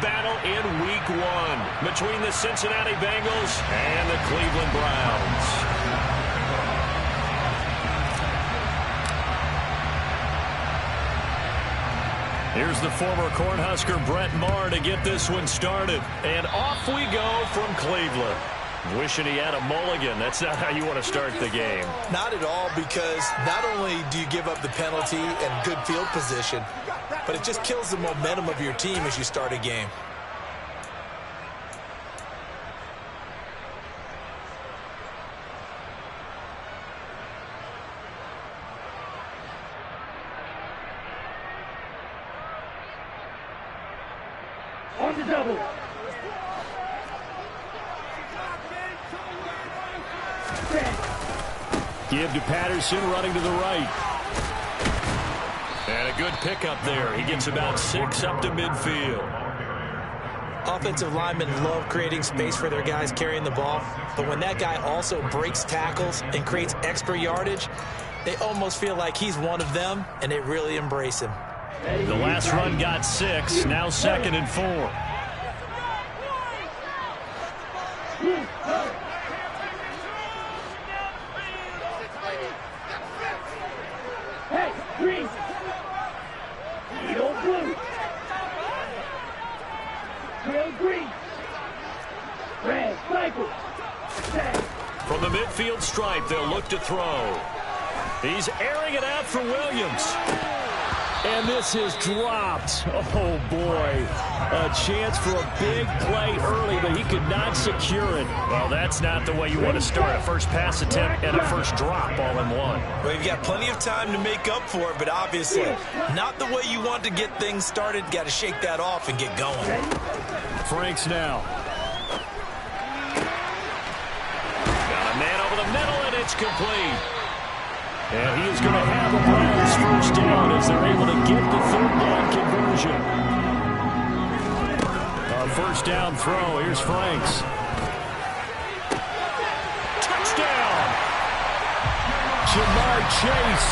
battle in Week 1 between the Cincinnati Bengals and the Cleveland Browns. Here's the former Cornhusker Brett Maher to get this one started. And off we go from Cleveland. Wishing he had a mulligan. That's not how you want to start the game. Not at all, because not only do you give up the penalty and good field position, but it just kills the momentum of your team as you start a game. On the double. Give to Patterson, running to the right. And a good pickup there. He gets about 6 up to midfield. Offensive linemen love creating space for their guys carrying the ball, but when that guy also breaks tackles and creates extra yardage, they almost feel like he's one of them, and they really embrace him. The last run got 6, now 2nd and 4. Green. Yellow blue. Trail green. Red cycle. From the midfield stripe, they'll look to throw. He's airing it out for Williams. And this is dropped. Oh, boy. A chance for a big play early, but he could not secure it. Well, that's not the way you want to start a first pass attempt and a first drop all in one. Well, you've got plenty of time to make up for it, but obviously not the way you want to get things started. Got to shake that off and get going. Franks now. Got a man over the middle, and it's complete. And he is going to have the Browns first down as they're able to get the third down conversion. A first down throw. Here's Franks. Touchdown! Jamar Chase,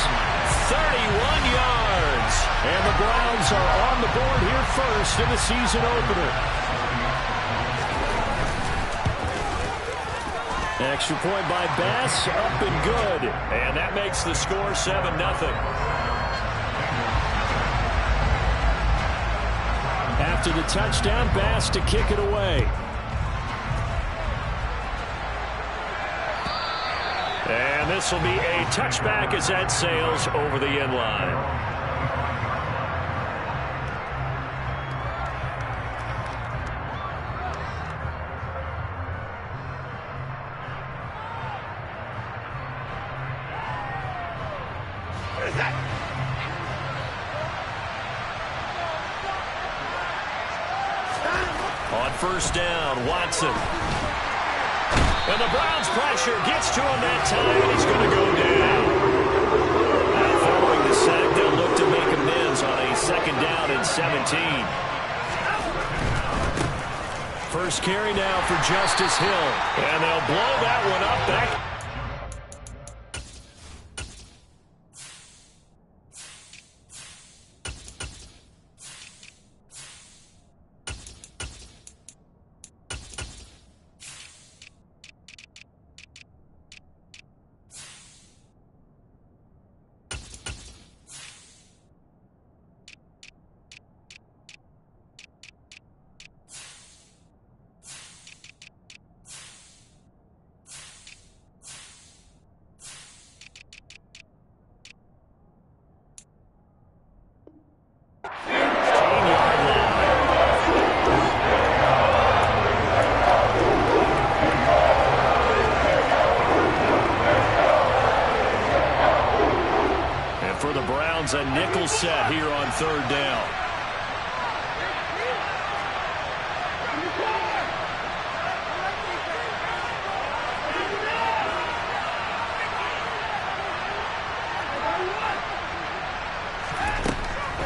31 yards. And the Browns are on the board here first in the season opener. Extra point by Bass, up and good. And that makes the score 7-0. After the touchdown, Bass to kick it away. And this will be a touchback as that sails over the end line. On first down, Watson. And the Browns pressure gets to him that time, and he's going to go down. Now following the sack, they'll look to make amends on a 2nd down and 17. First carry now for Justice Hill. And they'll blow that one up back. A nickel set here on 3rd down.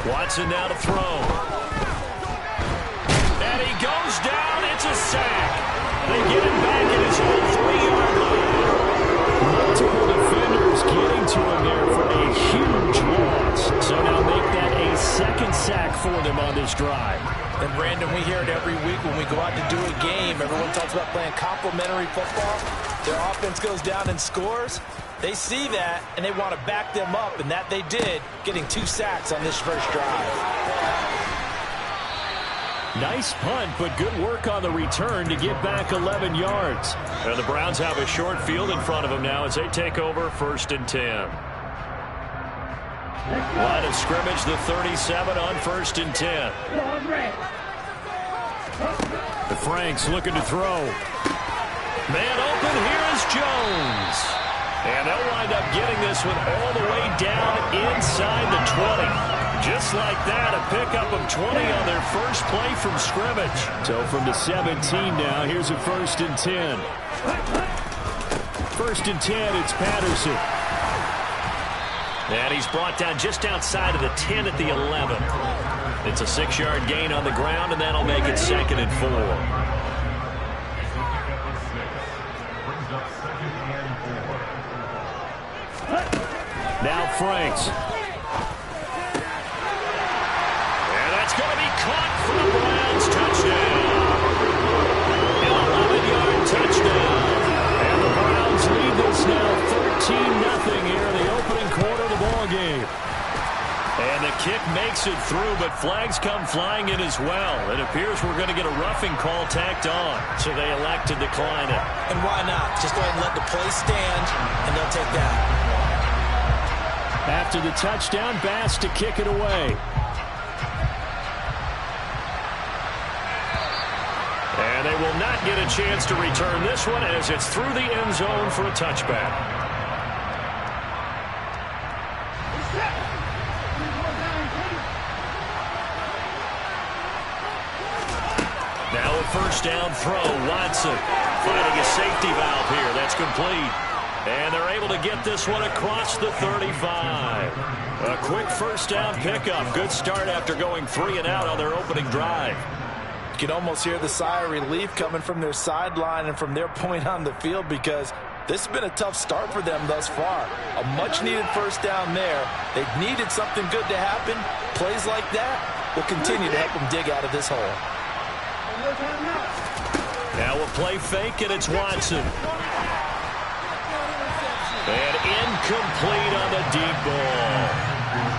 Watson now to throw. And he goes down. It's a sack. They get him back at his own 3-yard line. Multiple defenders getting to him there for a huge loss. So now make that a second sack for them on this drive. And, Brandon, we hear it every week when we go out to do a game. Everyone talks about playing complementary football. Their offense goes down and scores. They see that, and they want to back them up, and that they did, getting 2 sacks on this first drive. Nice punt, but good work on the return to get back 11 yards. And the Browns have a short field in front of them now as they take over 1st and 10. Line of scrimmage, the 37 on 1st and 10. The Franks looking to throw. Man open, here is Jones. And they'll wind up getting this one all the way down inside the 20. Just like that, a pickup of 20 on their first play from scrimmage. So from the 17 now, here's a 1st and 10. 1st and 10, it's Patterson. And he's brought down just outside of the 10 at the 11. It's a 6-yard gain on the ground, and that'll make it 2nd and 4. Now Franks. And that's going to be caught for the Browns. Touchdown. An 11-yard touchdown. And the Browns lead this now 13-0 here in the opening quarter of the ball game. And the kick makes it through, but flags come flying in as well. It appears we're going to get a roughing call tacked on, so they elect to decline it. And why not? Just go ahead and let the play stand, and they'll take that. After the touchdown, Bass to kick it away. And they will not get a chance to return this one as it's through the end zone for a touchback. Now a 1st down throw. Watson finding a safety valve here. That's complete. And they're able to get this one across the 35. A quick 1st down pickup. Good start after going 3 and out on their opening drive. You can almost hear the sigh of relief coming from their sideline and from their point on the field, because this has been a tough start for them thus far. A much-needed 1st down there. They've needed something good to happen. Plays like that will continue to help them dig out of this hole. Now a play fake, and it's Watson. And incomplete on the deep ball.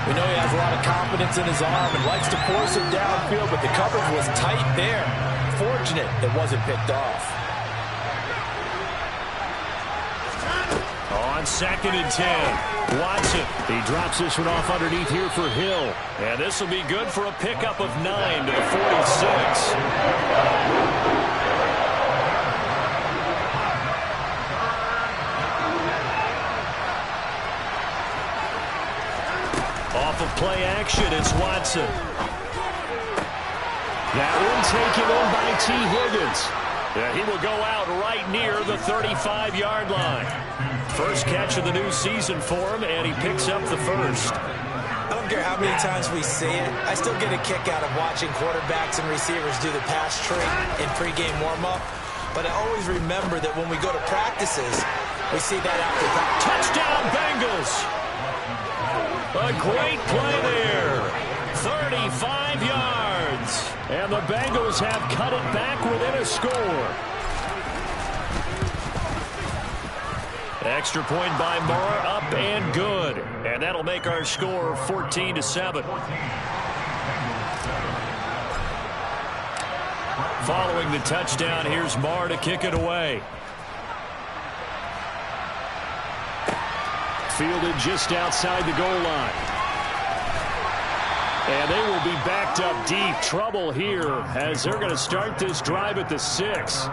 We know he has a lot of confidence in his arm and likes to force it downfield, but the coverage was tight there. Fortunate it wasn't picked off. On 2nd and 10, Watson. He drops this one off underneath here for Hill. And this will be good for a pickup of 9 to the 46. Off of play action, it's Watson. That one taken in by T. Higgins. Yeah, he will go out right near the 35-yard line. First catch of the new season for him, and he picks up the 1st. I don't care how many times we see it. I still get a kick out of watching quarterbacks and receivers do the pass tree in pregame warm-up. But I always remember that when we go to practices, we see that after practice. Touchdown, Bengals! A great play there. 35 yards. And the Bengals have cut it back within a score. Extra point by Moore, up and good. And that'll make our score 14-7. Following the touchdown, here's Moore to kick it away. Fielded just outside the goal line. And they will be backed up deep. Trouble here as they're going to start this drive at the 6.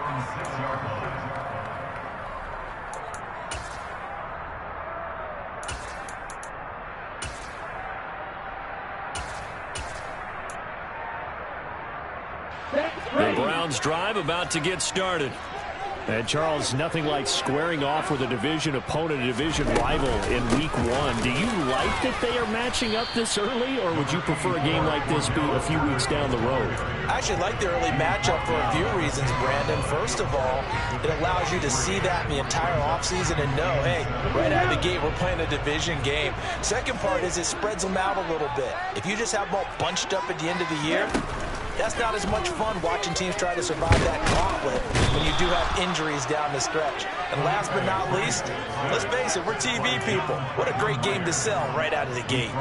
The Browns drive about to get started. And Charles, nothing like squaring off with a division opponent, a division rival in week 1. Do you like that they are matching up this early, or would you prefer a game like this be a few weeks down the road? I actually like the early matchup for a few reasons, Brandon. First of all, it allows you to see that in the entire offseason and know, hey, right out of the gate, we're playing a division game. Second part is it spreads them out a little bit. If you just have them all bunched up at the end of the year, that's not as much fun watching teams try to survive that gauntlet when you do have injuries down the stretch. And last but not least, let's face it, we're TV people. What a great game to sell right out of the gate.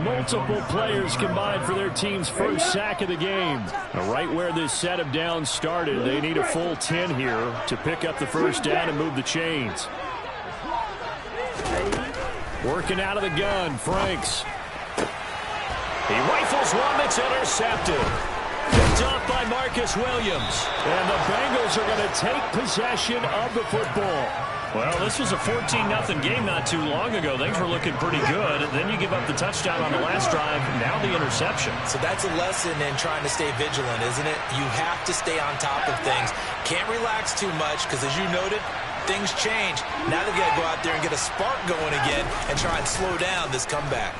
Multiple players combined for their team's first sack of the game. Right where this set of downs started, they need a full 10 here to pick up the first down and move the chains. Working out of the gun, Franks. He rifles one that's intercepted. Picked off by Marcus Williams. And the Bengals are going to take possession of the football. Well, this was a 14-0 game not too long ago. Things were looking pretty good. Then you give up the touchdown on the last drive. Now the interception. So that's a lesson in trying to stay vigilant, isn't it? You have to stay on top of things. Can't relax too much because, as you noted, things change. Now they've got to go out there and get a spark going again and try and slow down this comeback.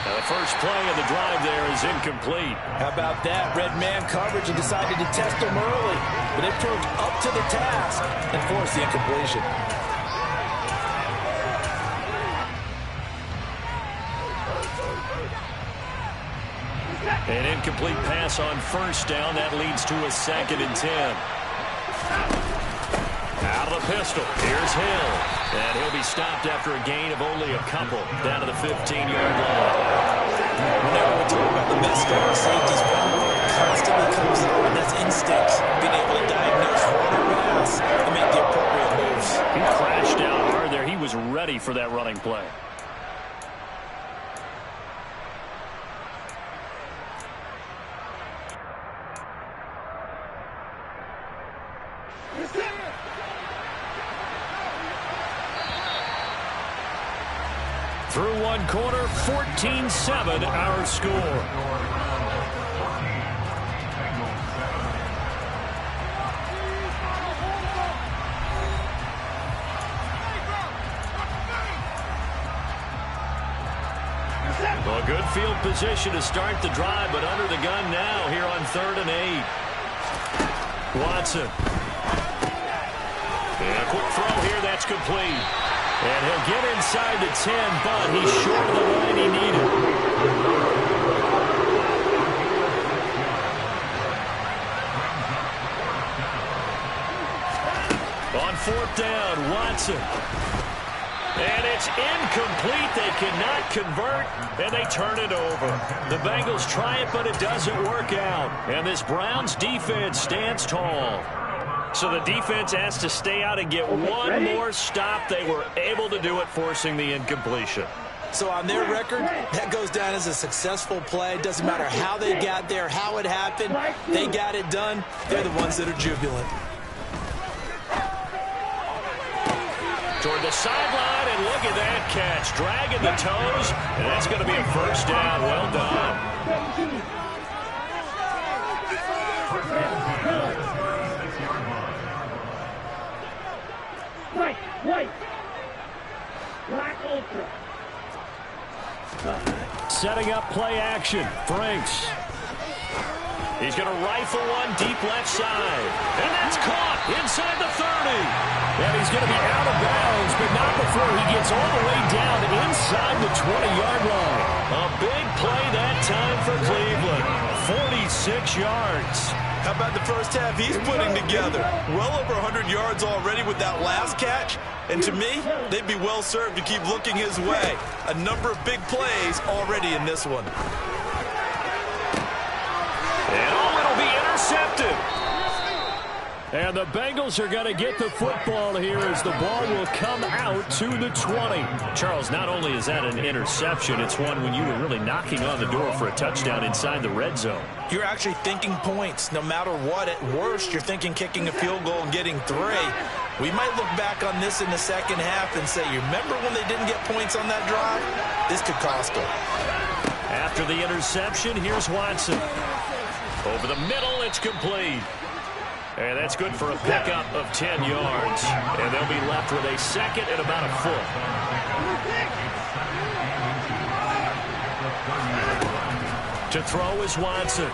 The first play of the drive there is incomplete. How about that? Red man coverage and decided to test them early. But they proved up to the task and forced the incompletion. An incomplete pass on first down. That leads to a 2nd and 10. Out of the pistol. Here's Hill. And he'll be stopped after a gain of only a couple. Down to the 15-yard line. Whenever we talk about the best strong safeties, constantly comes up, and that's instincts. Being able to diagnose run or pass and make the appropriate moves. He crashed down hard there. He was ready for that running play. Through one quarter, 14-7 our score. Well, good field position to start the drive, but under the gun now here on 3rd and 8. Watson. And a quick throw here, that's complete. And he'll get inside the 10, but he's short of the line he needed. On 4th down, Watson. And it's incomplete. They cannot convert, and they turn it over. The Bengals try it, but it doesn't work out. And this Browns defense stands tall. So the defense has to stay out and get one more stop. They were able to do it, forcing the incompletion. So on their record, that goes down as a successful play. Doesn't matter how they got there, how it happened. They got it done. They're the ones that are jubilant. Toward the sideline, and look at that catch. Dragging the toes, and that's going to be a first down. Well done. White. Black Ultra. Setting up play action. Franks. He's going to rifle one deep left side. And that's caught inside the 30. And he's going to be out of bounds, but not before he gets all the way down inside the 20-yard line. A big play that time for Cleveland. 46 yards. How about the first half he's putting together? Well over 100 yards already with that last catch. And to me, they'd be well served to keep looking his way. A number of big plays already in this one. And it'll be intercepted. And the Bengals are going to get the football here as the ball will come out to the 20. Charles, not only is that an interception, it's one when you were really knocking on the door for a touchdown inside the red zone. You're actually thinking points. No matter what, at worst, you're thinking kicking a field goal and getting 3. We might look back on this in the second half and say, you remember when they didn't get points on that drive? This could cost them. After the interception, here's Watson. Over the middle, it's complete. And that's good for a pickup of 10 yards. And they'll be left with a second and about a foot. To throw is Watson.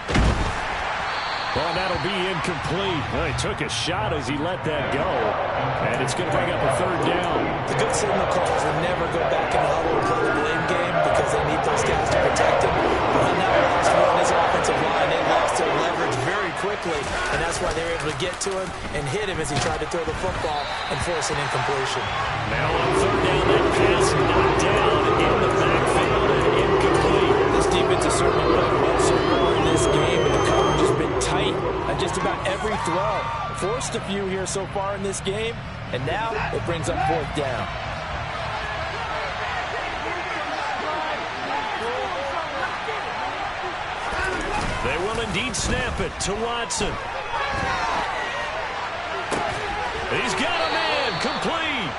Well, that'll be incomplete. Well, he took a shot as he let that go. And it's going to bring up a third down. The good signal callers will never go back in the huddle and play the blame game because they need those guys to protect him. But he now lost one. His offensive line, they lost their leverage very quickly. And that's why they were able to get to him and hit him as he tried to throw the football and force an incompletion. Now on third down, that pass knocked down in the backfield and incomplete. This defense has certainly played well so far in this game, but the coverage has been tight on just about every throw. Forced a few here so far in this game, and now it brings up fourth down. They will indeed snap it to Watson. He's got a man, complete.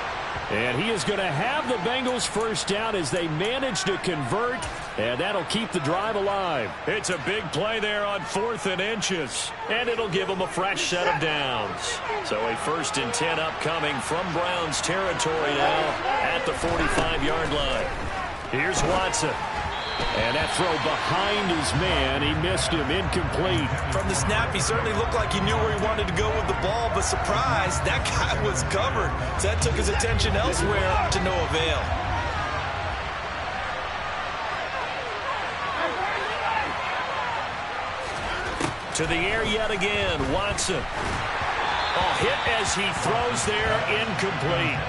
And he is going to have the Bengals first down as they manage to convert, and that'll keep the drive alive. It's a big play there on 4th and inches, and it'll give them a fresh set of downs. So a 1st and 10 upcoming from Browns territory now at the 45-yard line. Here's Watson. And that throw behind his man, he missed him, incomplete. From the snap, he certainly looked like he knew where he wanted to go with the ball, but surprise, that guy was covered. So that took his attention elsewhere to no avail. To the air yet again, Watson. Hit as he throws there, incomplete.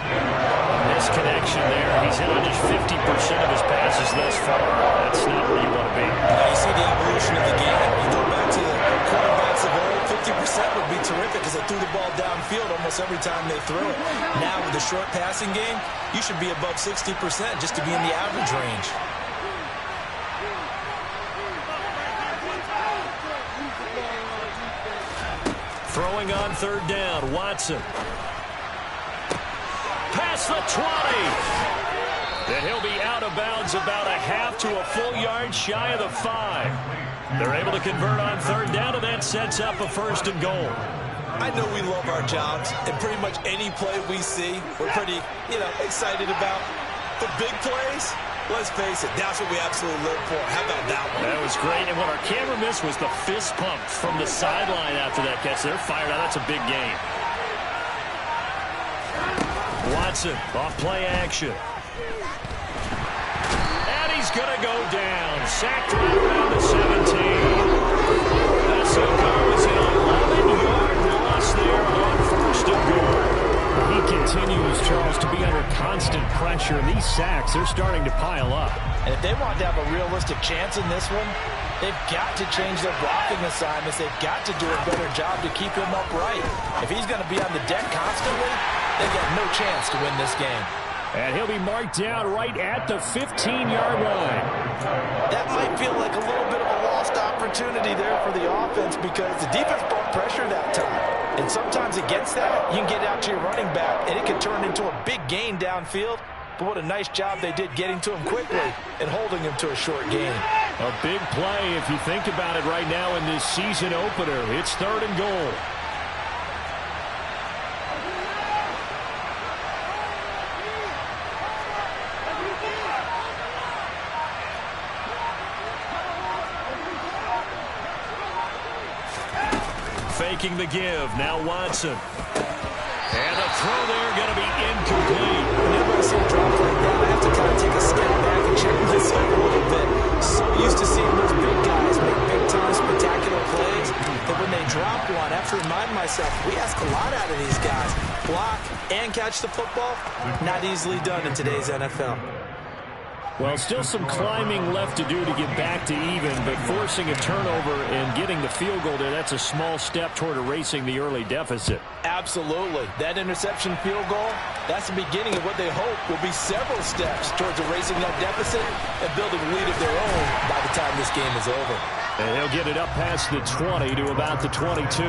Misconnection there. He's hit on just 50% of his passes thus far. That's not where you want to be. Now you see the evolution of the game. You go back to the quarterbacks of old, 50% would be terrific because they threw the ball downfield almost every time they threw it. Now with the short passing game, you should be above 60% just to be in the average range. Throwing on third down, Watson. Past the 20. And he'll be out of bounds about a half to a full yard shy of the 5. They're able to convert on third down, and that sets up a 1st and goal. I know we love our jobs, and pretty much any play we see, we're pretty, excited about. The big plays, let's face it, that's what we absolutely live for. How about that one? That was great, and what our camera missed was the fist pump from the sideline after that catch. They're fired out. That's a big game. Watson off play action. And he's going to go down. Sacked right around the 17. That's so far was an 11-yard loss there on 1st and goal. He continues, Charles, to be under constant pressure. These sacks, they're starting to pile up. And if they want to have a realistic chance in this one, they've got to change their blocking assignments. They've got to do a better job to keep him upright. If he's going to be on the deck constantly, they've got no chance to win this game. And he'll be marked down right at the 15-yard line. That might feel like a little bit of a lost opportunity there for the offense because the defense brought pressure that time. And sometimes against that, you can get out to your running back, and it can turn into a big gain downfield. But what a nice job they did getting to him quickly and holding him to a short gain. A big play if you think about it right now in this season opener. It's 3rd and goal. Faking the give. Now Watson. And a throw there going to be incomplete. Whenever I see a drop like that, I have to kind of take a step back and check myself a little bit. So used to seeing those big guys make big-time spectacular plays that when they drop one, I have to remind myself, we ask a lot out of these guys. Block and catch the football, not easily done in today's NFL. Well, still some climbing left to do to get back to even, but forcing a turnover and getting the field goal there, that's a small step toward erasing the early deficit. Absolutely. That interception field goal, that's the beginning of what they hope will be several steps towards erasing that deficit and building a lead of their own by the time this game is over. And he'll get it up past the 20 to about the 22.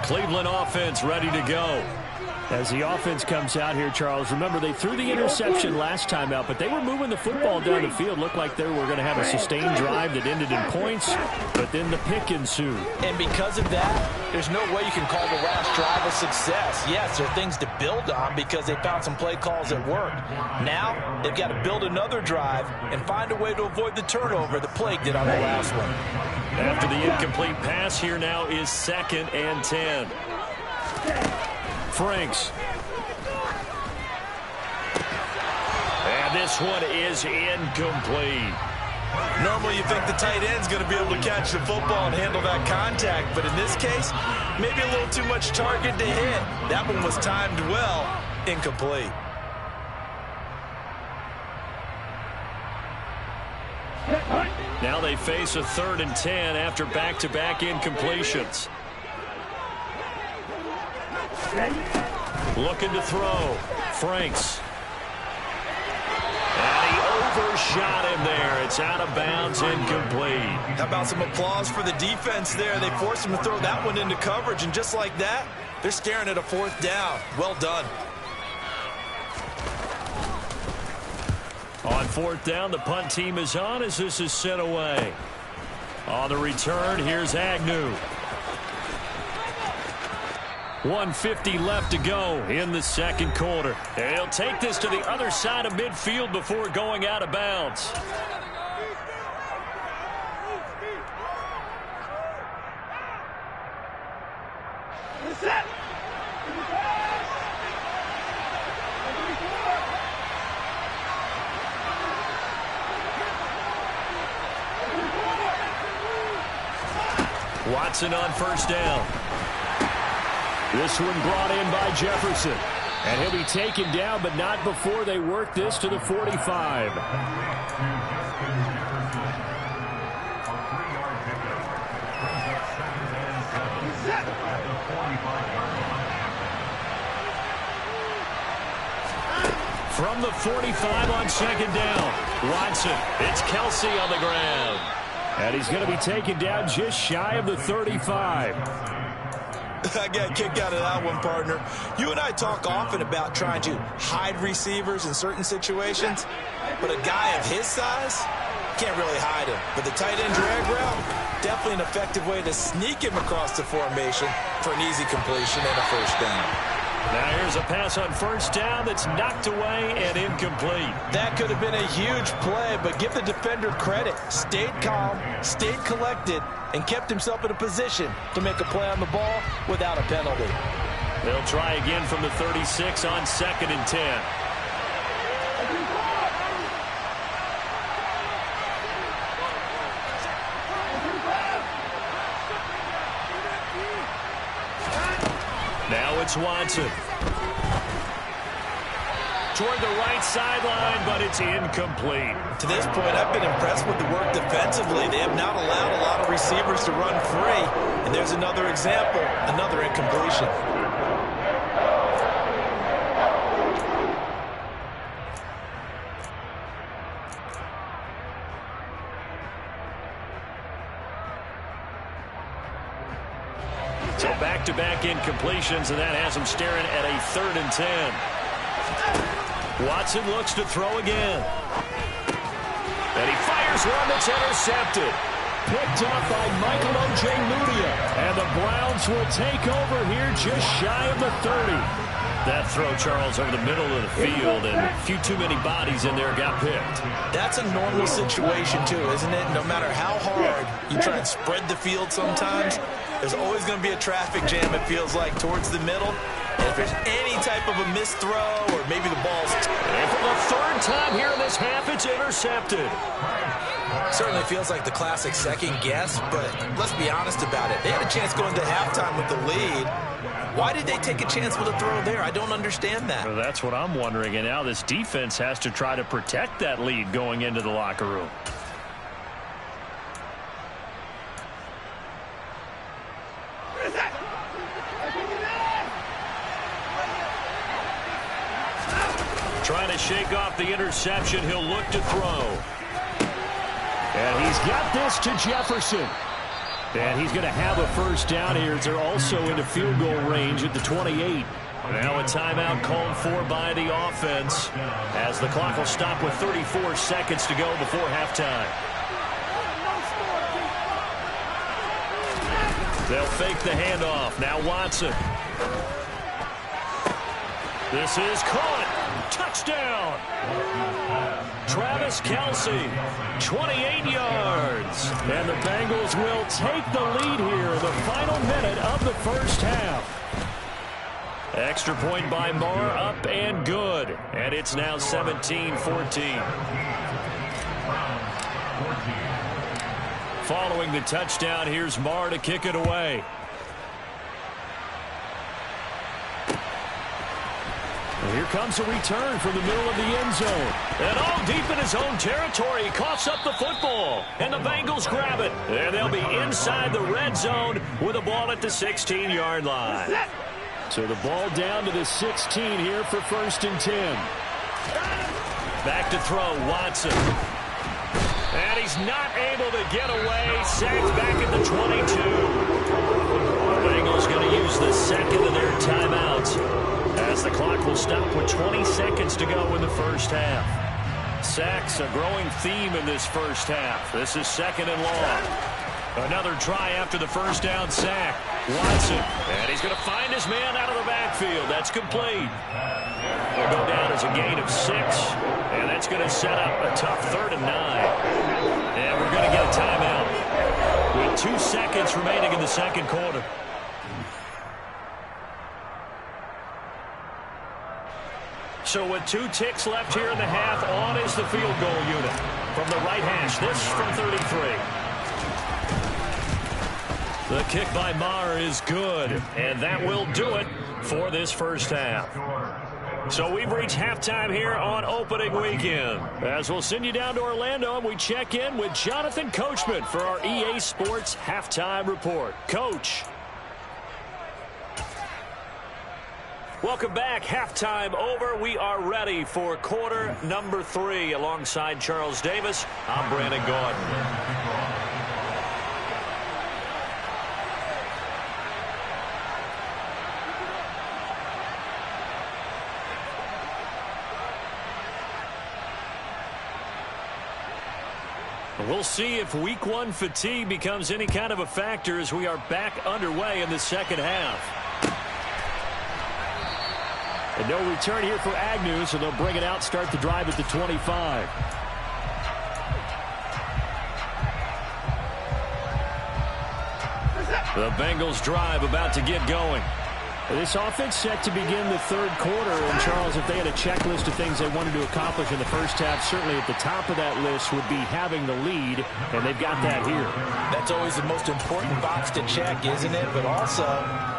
Cleveland offense ready to go. As the offense comes out here, Charles, remember they threw the interception last time out, but they were moving the football down the field. Looked like they were going to have a sustained drive that ended in points, but then the pick ensued. And because of that, there's no way you can call the last drive a success. Yes, there are things to build on because they found some play calls that worked. Now, they've got to build another drive and find a way to avoid the turnover the Plague did on the last one. After the incomplete pass, here now is 2nd and 10. Franks. And this one is incomplete. Normally you think the tight end's going to be able to catch the football and handle that contact, but in this case, maybe a little too much target to hit. That one was timed well, incomplete. Now they face a 3rd and 10 after back-to-back incompletions. Looking to throw. Franks. And he overshot him there. It's out of bounds, incomplete. How about some applause for the defense there? They forced him to throw that one into coverage, and just like that, they're staring at a 4th down. Well done. On 4th down, the punt team is on as this is sent away. On the return, here's Agnew. 1:50 left to go in the 2nd quarter. And he'll take this to the other side of midfield before going out of bounds. Watson on 1st down. This one brought in by Jefferson. And he'll be taken down, but not before they work this to the 45. From the 45 on 2nd down. Watson. It's Kelsey on the ground. And he's going to be taken down just shy of the 35. I got a kick out of that one, partner. You and I talk often about trying to hide receivers in certain situations, but a guy of his size can't really hide him. But the tight end drag route, definitely an effective way to sneak him across the formation for an easy completion and a 1st down. Now here's a pass on 1st down that's knocked away and incomplete. That could have been a huge play, but give the defender credit. Stayed calm, stayed collected, and kept himself in a position to make a play on the ball without a penalty. They'll try again from the 36 on 2nd and 10. Now it's Watson. Toward the right sideline, but it's incomplete. To this point, I've been impressed with the work defensively. They have not allowed a lot of receivers to run free. And there's another example, another incompletion. So back-to-back incompletions, and that has him staring at a 3rd and 10. Watson looks to throw again. And he fires one that's intercepted. Picked up by Michael Ojemudia. And the Browns will take over here just shy of the 30. That throw, Charles, over the middle of the field, and a few too many bodies in there got picked. That's a normal situation, too, isn't it? No matter how hard you try and spread the field sometimes, there's always going to be a traffic jam, it feels like, towards the middle. And if there's any type of a missed throw or maybe the ball's... And for the 3rd time here in this half, it's intercepted. Certainly feels like the classic second guess, but let's be honest about it. They had a chance going to halftime with the lead. Why did they take a chance with a throw there? I don't understand that. Well, that's what I'm wondering, and now this defense has to try to protect that lead going into the locker room. Trying to shake off the interception. He'll look to throw. And he's got this to Jefferson. And he's going to have a first down here as they're also into field goal range at the 28. Now a timeout called for by the offense as the clock will stop with 34 seconds to go before halftime. They'll fake the handoff. Now Watson. This is caught. Touchdown. Travis Kelce, 28 yards. And the Bengals will take the lead here in the final minute of the first half. Extra point by Marr, up and good. And it's now 17-14. Following the touchdown, here's Marr to kick it away. And here comes a return from the middle of the end zone. And all deep in his own territory, he coughs up the football. And the Bengals grab it. And they'll be inside the red zone with the ball at the 16-yard line. So the ball down to the 16 here for 1st and 10. Back to throw, Watson. And he's not able to get away. Sacked back at the 22. The Bengals going to use the second of their timeouts as the clock will stop with 20 seconds to go in the first half. Sacks, a growing theme in this first half. This is 2nd and long. Another try after the first down sack. Watson, and he's going to find his man out of the backfield. That's complete. They'll go down as a gain of 6, and that's going to set up a tough 3rd and 9. And we're going to get a timeout with 2 seconds remaining in the second quarter. So with 2 ticks left here in the half, on is the field goal unit from the right hash. This from 33. The kick by Marr is good, and that will do it for this first half. So we've reached halftime here on opening weekend. As we'll send you down to Orlando, and we check in with Jonathan Coachman for our EA Sports Halftime Report. Coach. Welcome back. Halftime over. We are ready for quarter number 3. Alongside Charles Davis, I'm Brandon Gordon. We'll see if week 1 fatigue becomes any kind of a factor as we are back underway in the second half. And no return here for Agnew, so they'll bring it out, start the drive at the 25. The Bengals drive about to get going. This offense set to begin the 3rd quarter. And, Charles, if they had a checklist of things they wanted to accomplish in the first half, certainly at the top of that list would be having the lead, and they've got that here. That's always the most important box to check, isn't it? But also,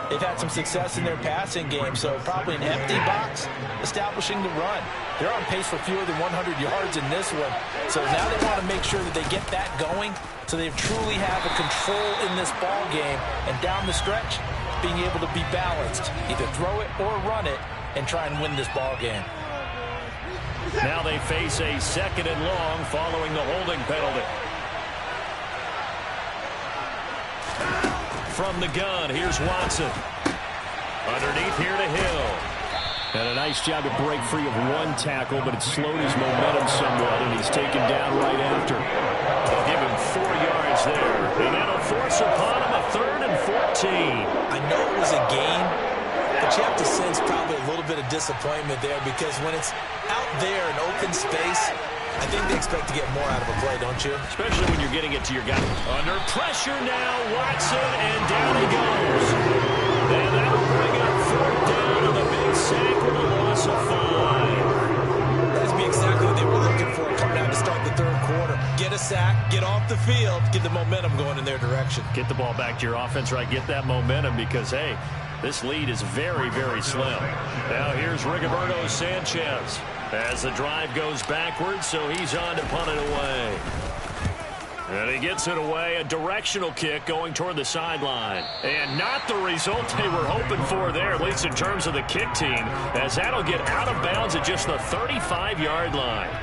they've had some success in their passing game, so probably an empty box, establishing the run. They're on pace for fewer than 100 yards in this one. So now they want to make sure that they get that going so they truly have a control in this ball game. And down the stretch, being able to be balanced, either throw it or run it, and try and win this ball game. Now they face a 2nd and long following the holding penalty. From the gun, here's Watson. Underneath here to Hill. And a nice job to break free of 1 tackle, but it slowed his momentum somewhat, and he's taken down right after. They'll give him 4 yards there, and that'll force upon him a 3rd and 14. I know it was a game, but you have to sense probably a little bit of disappointment there because when it's out there in open space, I think they expect to get more out of a play, don't you? Especially when you're getting it to your guy. Under pressure now, Watson, and down he goes. And that'll bring up 4th down on the big sack with a loss of 5. That'd be exactly what they were looking for coming out to start the 3rd quarter. Get a sack, get off the field, get the momentum going in their direction. Get the ball back to your offense, right? Get that momentum because, hey, this lead is very, very slim. Now here's Rigoberto Sanchez as the drive goes backwards, so he's on to punt it away. And he gets it away, a directional kick going toward the sideline. And not the result they were hoping for there, at least in terms of the kick team, as that'll get out of bounds at just the 35-yard line.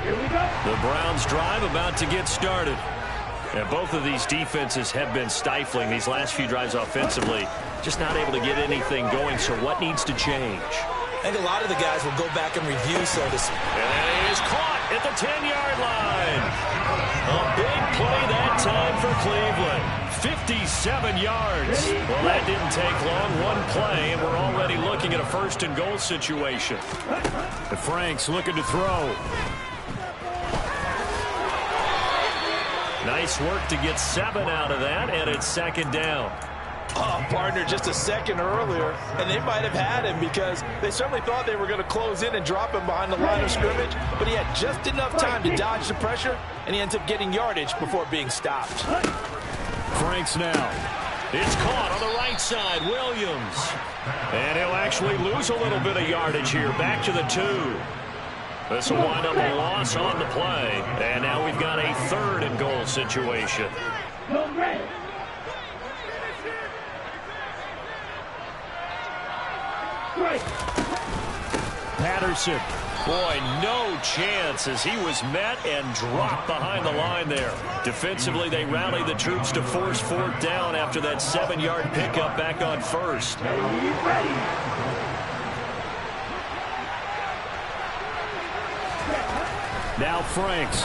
Here we go. The Browns drive about to get started. And both of these defenses have been stifling these last few drives offensively. Just not able to get anything going, so what needs to change? I think a lot of the guys will go back and review, so to speak. And he is caught at the 10-yard line. A big play that time for Cleveland. 57 yards. Well, that didn't take long. One play, and we're already looking at a first-and-goal situation. The Franks looking to throw. Nice work to get 7 out of that, and it's second down. Oh, partner, just a second earlier, and they might have had him because they certainly thought they were going to close in and drop him behind the line of scrimmage, but he had just enough time to dodge the pressure, and he ends up getting yardage before being stopped. Franks now. It's caught on the right side, Williams. And he'll actually lose a little bit of yardage here, back to the 2. This will wind up a loss on the play. And now we've got a third-and-goal situation. Patterson. Boy, no chance as he was met and dropped behind the line there. Defensively, they rallied the troops to force 4th down after that 7-yard pickup back on first. Now Franks.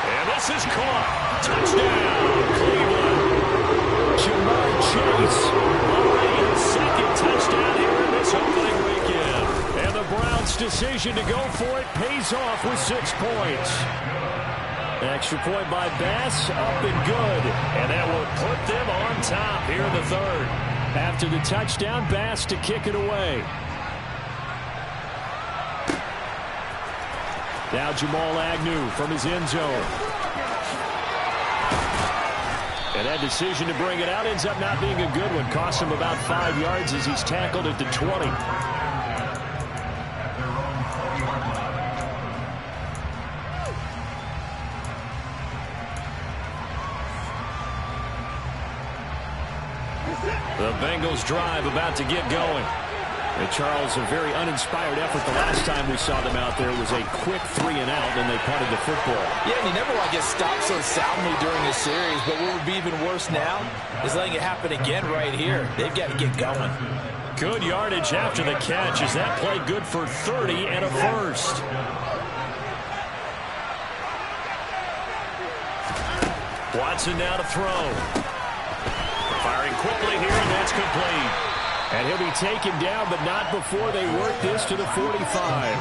And this is caught. Touchdown, Cleveland. Jamar Chase. Already his second touchdown here in this opening weekend. And the Browns' decision to go for it pays off with 6 points. Extra point by Bass, up and good. And that will put them on top here in the third. After the touchdown, Bass to kick it away. Now Jamal Agnew from his end zone. And that decision to bring it out ends up not being a good one. Cost him about 5 yards as he's tackled at the 20. The Bengals drive about to get going. And Charles, a very uninspired effort the last time we saw them out there was a quick 3 and out, and they punted the football. Yeah, and you never want to get stopped so soundly during a series, but what would be even worse now is letting it happen again right here. They've got to get going. Good yardage after the catch. Is that play good for 30 and a first? Watson now to throw. Firing quickly here, and that's complete. And he'll be taken down, but not before they work this to the 45.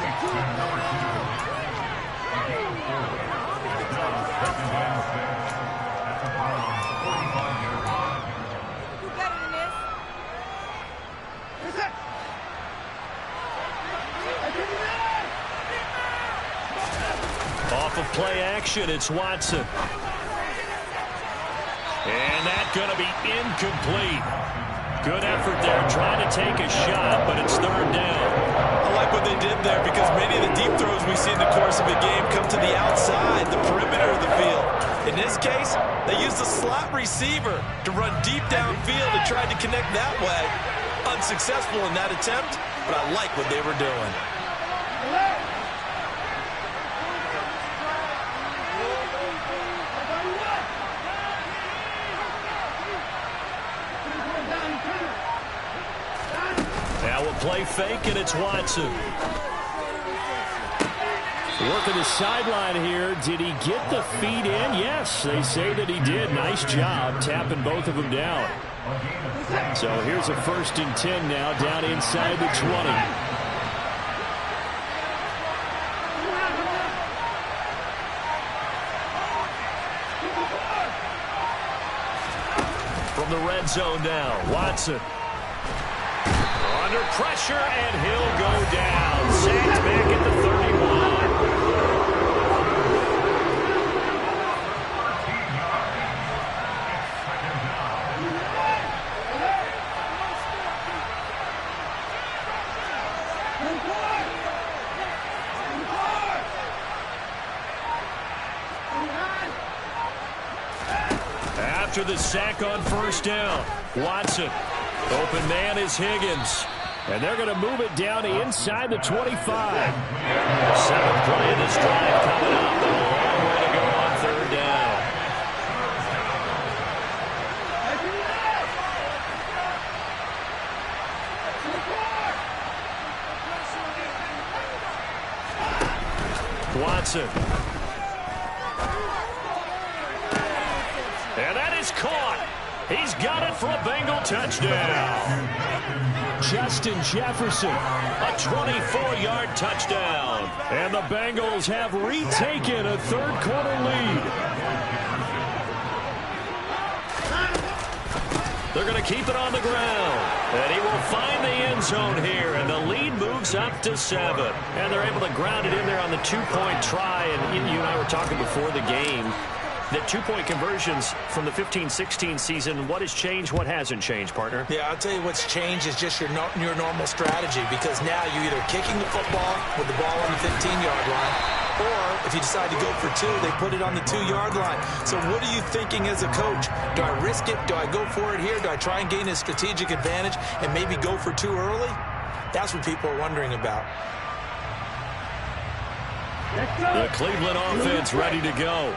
Off of play action, it's Watson. And that's going to be incomplete. Good effort there, trying to take a shot, but it's 3rd down. I like what they did there because many of the deep throws we see in the course of a game come to the outside, the perimeter of the field. In this case, they used the slot receiver to run deep downfield and tried to connect that way. Unsuccessful in that attempt, but I like what they were doing. Play fake, and it's Watson. Working the sideline here. Did he get the feet in? Yes, they say that he did. Nice job tapping both of them down. So here's a 1st and 10 now down inside the 20. From the red zone now, Watson. Under pressure, and he'll go down. Sacked back at the 31. After the sack on 1st down, Watson. Open man is Higgins. And they're going to move it down inside the 25. 7th play of this drive coming up. A long way to go on Watson. And that is caught. He's got it for a Bengal touchdown. Justin Jefferson, a 24-yard touchdown. And the Bengals have retaken a third-quarter lead. They're going to keep it on the ground. And he will find the end zone here. And the lead moves up to 7. And they're able to ground it in there on the two-point try. And you and I were talking before the game. The two-point conversions from the 15-16 season, what has changed, what hasn't changed, partner? Yeah, I'll tell you what's changed is just your normal strategy, because now you're either kicking the football with the ball on the 15-yard line, or if you decide to go for 2, they put it on the 2-yard line. So what are you thinking as a coach? Do I risk it? Do I go for it here? Do I try and gain a strategic advantage and maybe go for 2 early? That's what people are wondering about. The Cleveland offense ready to go.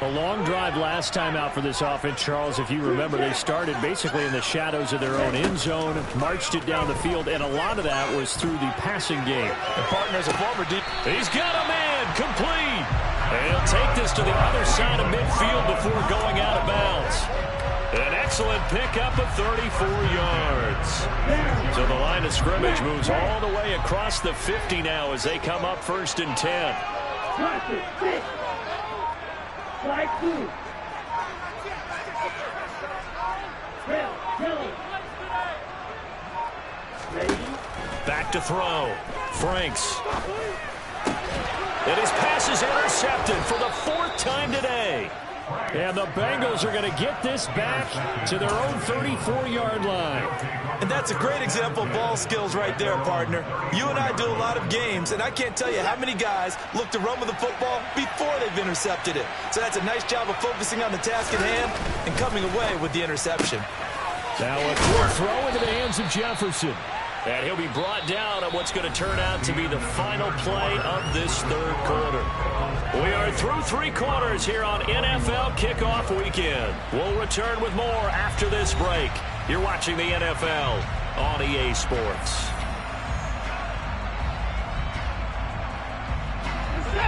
A long drive last time out for this offense, Charles. If you remember, they started basically in the shadows of their own end zone, marched it down the field, and a lot of that was through the passing game. The partner's a former deep. He's got a man complete. And he'll take this to the other side of midfield before going out of bounds. An excellent pickup of 34 yards. So the line of scrimmage moves all the way across the 50 now as they come up 1st and 10. Back to throw. Franks. And his pass is intercepted for the 4th time today. And the Bengals are going to get this back to their own 34-yard line. And that's a great example of ball skills right there, partner. You and I do a lot of games, and I can't tell you how many guys look to run with the football before they've intercepted it. So that's a nice job of focusing on the task at hand and coming away with the interception. Now a quick throw into the hands of Jefferson. And he'll be brought down on what's going to turn out to be the final play of this 3rd quarter. We are through 3 quarters here on NFL Kickoff Weekend. We'll return with more after this break. You're watching the NFL on EA Sports.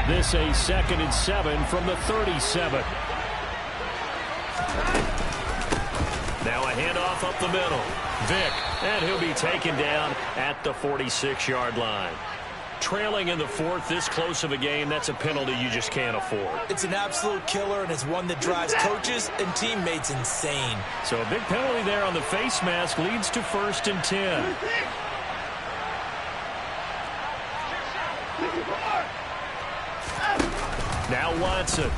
This a 2nd and 7 from the 37. Now a handoff up the middle. Vick, and he'll be taken down at the 46-yard line. Trailing in the 4th, this close of a game, that's a penalty you just can't afford. It's an absolute killer, and it's one that drives coaches and teammates insane. So a big penalty there on the face mask leads to 1st and 10. Now Watson.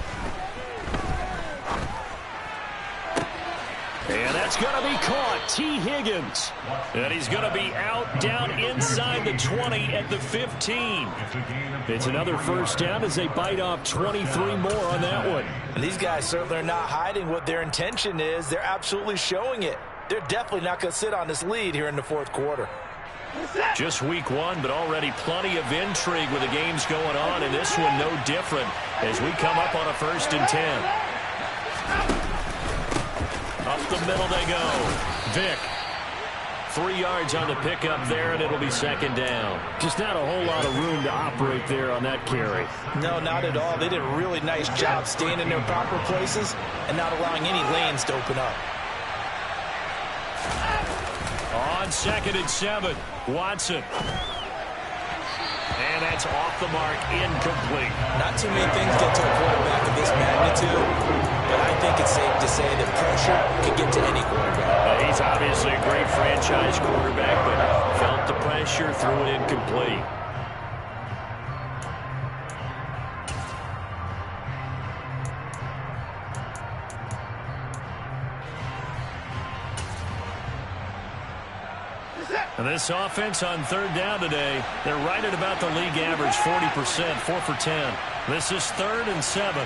And that's going to be caught. T. Higgins. And he's going to be out down inside the 20 at the 15. It's another 1st down as they bite off 23 more on that one. And these guys certainly are not hiding what their intention is. They're absolutely showing it. They're definitely not going to sit on this lead here in the 4th quarter. Just week 1, but already plenty of intrigue with the games going on, and this one no different as we come up on a 1st and 10. Up the middle they go. Vick. 3 yards on the pickup there, and it'll be 2nd down. Just not a whole lot of room to operate there on that carry. No, not at all. They did a really nice job staying in their proper places and not allowing any lanes to open up. On 2nd and 7, Watson. And that's off the mark, incomplete. Not too many things get to a quarterback of this magnitude, but I think it's safe to say that pressure can get to any quarterback. He's obviously a great franchise quarterback, but felt the pressure, threw it incomplete. And this offense on 3rd down today, they're right at about the league average, 40%, 4 for 10. This is 3rd and 7.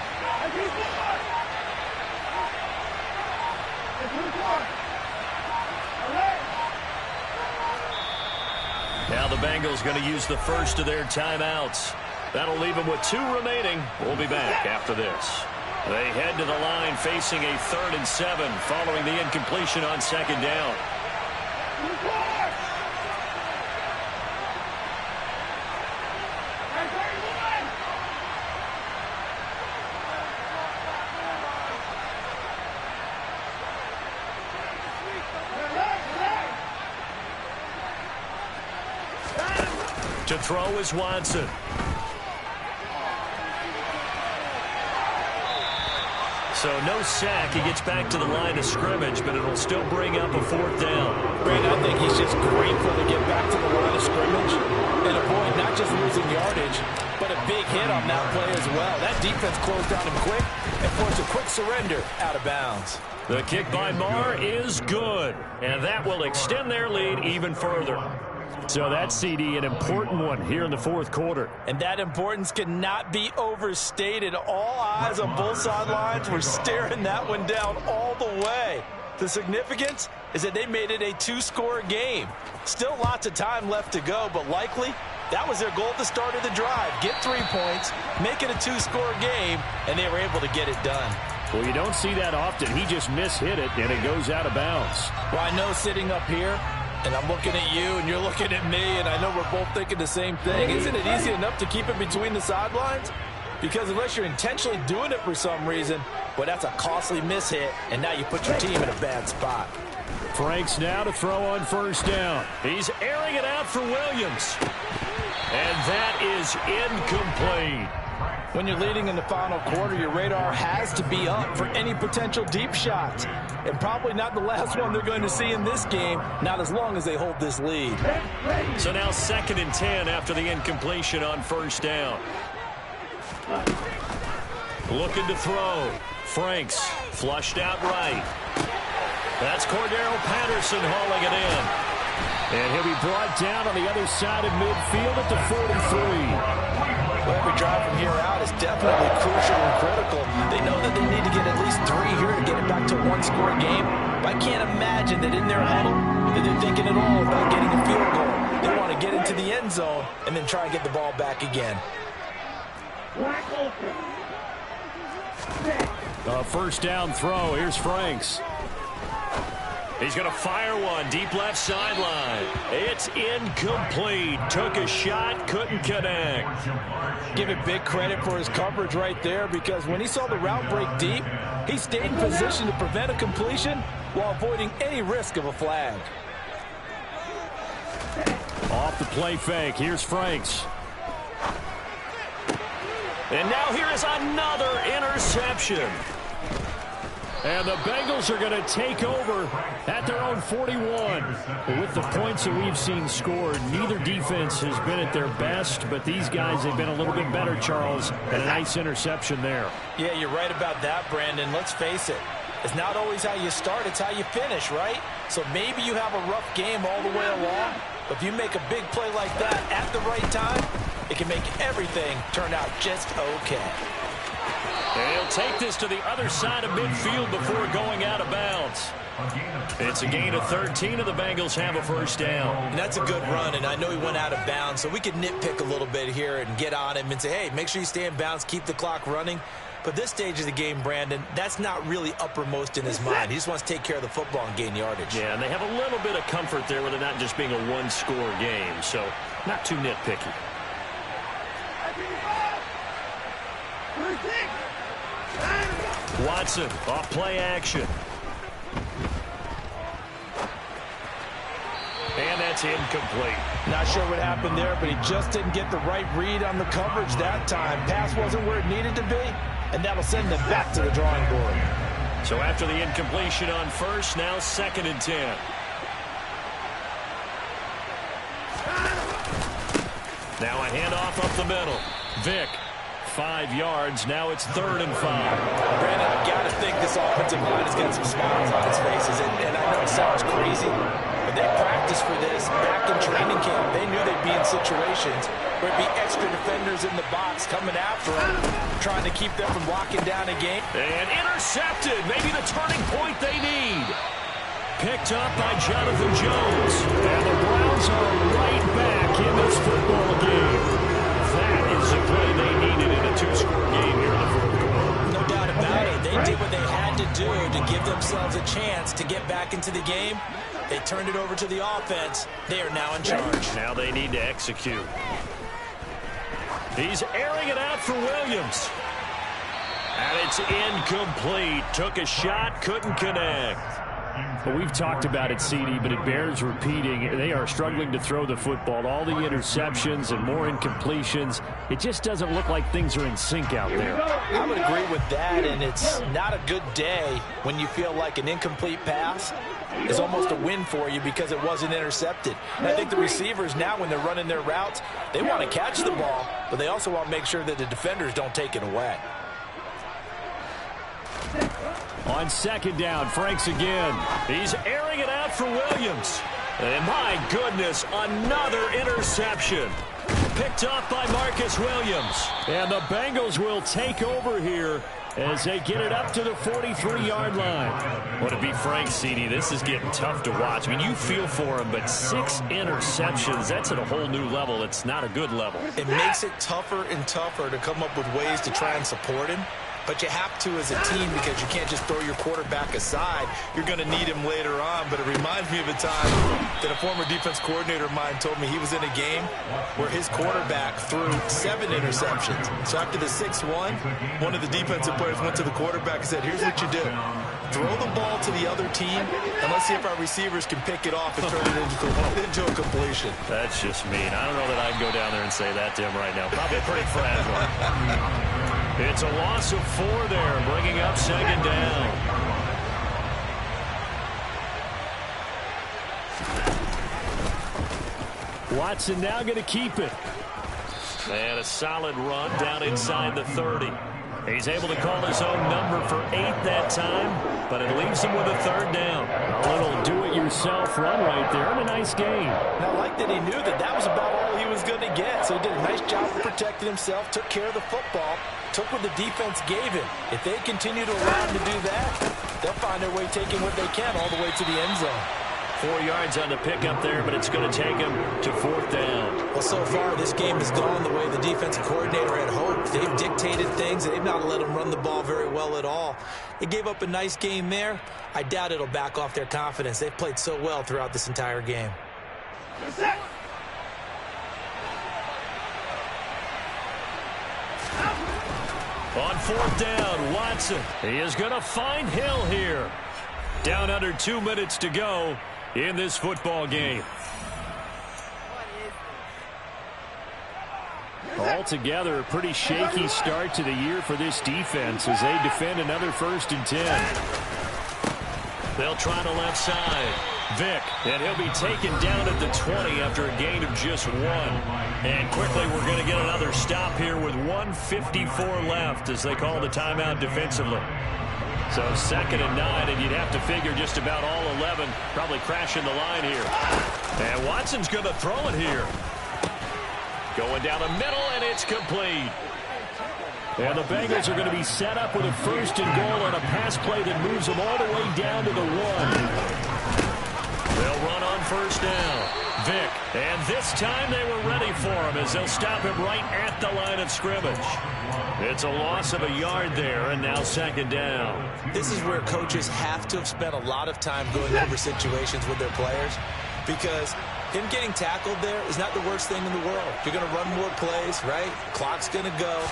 Now the Bengals going to use the first of their timeouts. That'll leave them with 2 remaining. We'll be back after this. They head to the line facing a 3rd and 7 following the incompletion on 2nd down. To throw is Watson. So no sack. He gets back to the line of scrimmage, but it'll still bring up a fourth down. Brandon, I think he's just grateful to get back to the line of scrimmage and avoid not just losing yardage, but a big hit on that play as well. That defense closed on him quick and forced a quick surrender out of bounds. The kick by Marr is good, and that will extend their lead even further. So that CD, an important one here in the fourth quarter. And that importance cannot be overstated. All eyes on both sidelines were staring that one down all the way. The significance is that they made it a two-score game. Still lots of time left to go, but likely that was their goal at the start of the drive. Get 3 points, make it a two-score game, and they were able to get it done. Well, you don't see that often. He just mishit it, and it goes out of bounds. Well, I know sitting up here, and I'm looking at you, and you're looking at me, and I know we're both thinking the same thing. Isn't it easy enough to keep it between the sidelines? Because unless you're intentionally doing it for some reason, well, that's a costly mishit, and now you put your team in a bad spot. Franks now to throw on first down. He's airing it out for Williams. And that is incomplete. When you're leading in the final quarter, your radar has to be up for any potential deep shots. And probably not the last one they're going to see in this game, not as long as they hold this lead. So now 2nd and 10 after the incompletion on first down. Looking to throw. Franks flushed out right. That's Cordero Patterson hauling it in. And he'll be brought down on the other side of midfield at the 43. Well, every drive from here out is definitely crucial and critical. They know that they need to get at least 3 here to get it back to a one-score game. But I can't imagine that in their huddle that they're thinking at all about getting a field goal. They want to get into the end zone and then try and get the ball back again. First down throw. Here's Franks. He's going to fire one deep left sideline. It's incomplete. Took a shot, couldn't connect. Give it big credit for his coverage right there, because when he saw the route break deep, he stayed in position to prevent a completion while avoiding any risk of a flag. Off the play fake. Here's Franks. And now here is another interception. And the Bengals are going to take over at their own 41. With the points that we've seen scored, neither defense has been at their best, but these guys have been a little bit better, Charles, and a nice interception there. Yeah, you're right about that, Brandon. Let's face it. It's not always how you start, it's how you finish, right? So maybe you have a rough game all the way along, but if you make a big play like that at the right time, it can make everything turn out just okay. And he'll take this to the other side of midfield before going out of bounds. It's a gain of 13, and the Bengals have a first down. And that's a good run, and I know he went out of bounds, so we could nitpick a little bit here and get on him and say, hey, make sure you stay in bounds, keep the clock running. But this stage of the game, Brandon, that's not really uppermost in his mind. He just wants to take care of the football and gain yardage. Yeah, and they have a little bit of comfort there with it not just being a one-score game, so not too nitpicky. Watson off play action. And that's incomplete. Not sure what happened there, but he just didn't get the right read on the coverage that time. Pass wasn't where it needed to be, and that'll send them back to the drawing board. So after the incompletion on first, now 2nd and 10. Now a handoff up the middle. Vick, 5 yards. Now it's 3rd and 5. Brandon, I've got to think this offensive line has got some smiles on its faces, and I know it sounds crazy, but they practiced for this back in training camp. They knew they'd be in situations where it'd be extra defenders in the box coming after them, trying to keep them from locking down a game. And intercepted. Maybe the turning point they need. Picked up by Jonathan Jones. And the Browns are right back in this football game. That is the play they needed in a 2-score game here in the fourth quarter. No doubt about it. They did what they had to do to give themselves a chance to get back into the game. They turned it over to the offense. They are now in charge. Now they need to execute. He's airing it out for Williams. And it's incomplete. Took a shot, couldn't connect. Well, we've talked about it, CD, but it bears repeating. They are struggling to throw the football. All the interceptions and more incompletions. It just doesn't look like things are in sync out there. I would agree with that, and it's not a good day when you feel like an incomplete pass is almost a win for you because it wasn't intercepted. And I think the receivers now, when they're running their routes, they want to catch the ball, but they also want to make sure that the defenders don't take it away. On second down, Franks again. He's airing it out for Williams. And my goodness, another interception. Picked off by Marcus Williams. And the Bengals will take over here as they get it up to the 43-yard line. Would it be Frank, CD? This is getting tough to watch. I mean, you feel for him, but 6 interceptions, that's at a whole new level. It's not a good level. It makes it tougher and tougher to come up with ways to try and support him. But you have to as a team because you can't just throw your quarterback aside. You're going to need him later on. But it reminds me of a time that a former defense coordinator of mine told me he was in a game where his quarterback threw 7 interceptions. So after the 6-1, one of the defensive players went to the quarterback and said, here's what you do. Throw the ball to the other team, and let's see if our receivers can pick it off and turn it into a completion. That's just mean. I don't know that I'd go down there and say that to him right now. Probably pretty fragile. It's a loss of 4 there, bringing up second down. Watson now going to keep it. And a solid run down inside the 30. He's able to call his own number for 8 that time, but it leaves him with a 3rd down. A little do-it-yourself run right there, and a nice game. And I like that he knew that that was about all he was going to get, so he did a nice job of protecting himself, took care of the football, took what the defense gave him. If they continue to allow him to do that, they'll find their way taking what they can all the way to the end zone. 4 yards on the pickup there, but it's going to take him to 4th down. Well, so far, this game has gone the way the defensive coordinator had hoped. They've dictated things. They've not let him run the ball very well at all. They gave up a nice game there. I doubt it'll back off their confidence. They've played so well throughout this entire game. On 4th down, Watson. He is going to find Hill here. Down under 2 minutes to go in this football game. Altogether, a pretty shaky start to the year for this defense as they defend another 1st and 10. They'll try the left side. Vick, and he'll be taken down at the 20 after a gain of just 1. And quickly, we're going to get another stop here with 1:54 left as they call the timeout defensively. So 2nd and 9, and you'd have to figure just about all 11 probably crashing the line here. And Watson's going to throw it here. Going down the middle, and it's complete. And the Bengals are going to be set up with a 1st and goal on a pass play that moves them all the way down to the 1. They'll run on 1st down. Vick, and this time they were ready for him as they'll stop him right at the line of scrimmage. It's a loss of a yard there, and now 2nd down. This is where coaches have to have spent a lot of time going over situations with their players because him getting tackled there is not the worst thing in the world. You're going to run more plays, right? Clock's going to go.